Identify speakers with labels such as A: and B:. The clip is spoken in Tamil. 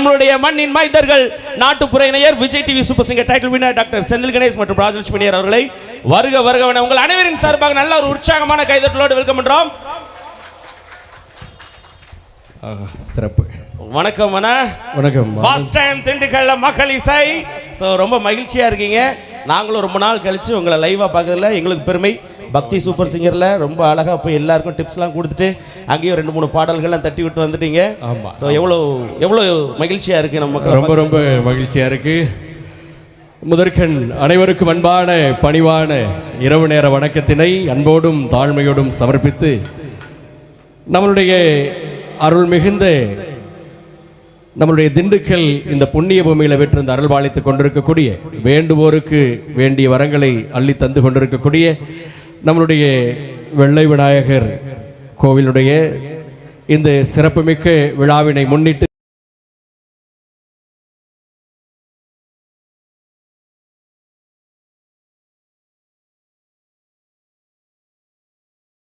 A: நம்மளுடைய மண்ணின் மைந்தர்கள் நாட்டுப்புற இணையர் Vijay TV Super Singer title winner doctor Senthil Ganesh மற்றும் ராஜலட்சுமி அவர்களை வருக வருக உங்கள் அனைவரின் சார்பாக நல்ல ஒரு உற்சாகமான கைதட்டலோடு வெல்கம் பண்றோம்.
B: சிறப்பு.
A: வணக்கம் அண்ணா.
B: வணக்கம்.
A: ஃபர்ஸ்ட் டைம் திண்டுக்கல்ல மக்கள் இசை. ஸோ ரொம்ப மகிழ்ச்சியா இருக்கீங்க. நாங்களும் ரொம்ப நாள் கழிச்சு உங்களை லைவா பார்க்கறதுல எங்களுக்கு பெருமை. பக்தி சூப்பர் சிங்கர்ல ரொம்ப அழகா போய் எல்லாருக்கும் டிப்ஸ்லாம் கொடுத்துட்டு அங்கேயும் 2-3 பாடல்கள்லாம் தட்டி விட்டு வந்துட்டீங்க.
B: ஆமா.
A: ஸோ எவ்வளோ மகிழ்ச்சியா இருக்கு நமக்கு.
B: ரொம்ப ரொம்ப மகிழ்ச்சியா இருக்கு. முதற்கண் அனைவருக்கும் அன்பான பணிவான இரவு நேர வணக்கத்தினை அன்போடும் தாழ்மையோடும் சமர்ப்பித்து நம்மளுடைய அருள் மிகுந்த நம்மளுடைய திண்டுக்கல் இந்த புண்ணிய பூமியில் வெற்றிருந்த அருள் பாலித்துக் கொண்டிருக்கக்கூடிய வேண்டுவோருக்கு வேண்டிய வரங்களை அள்ளி தந்து கொண்டிருக்கக்கூடிய நம்மளுடைய வெள்ளை விநாயகர் கோவிலுடைய இந்த சிறப்புமிக்க விழாவினை முன்னிட்டு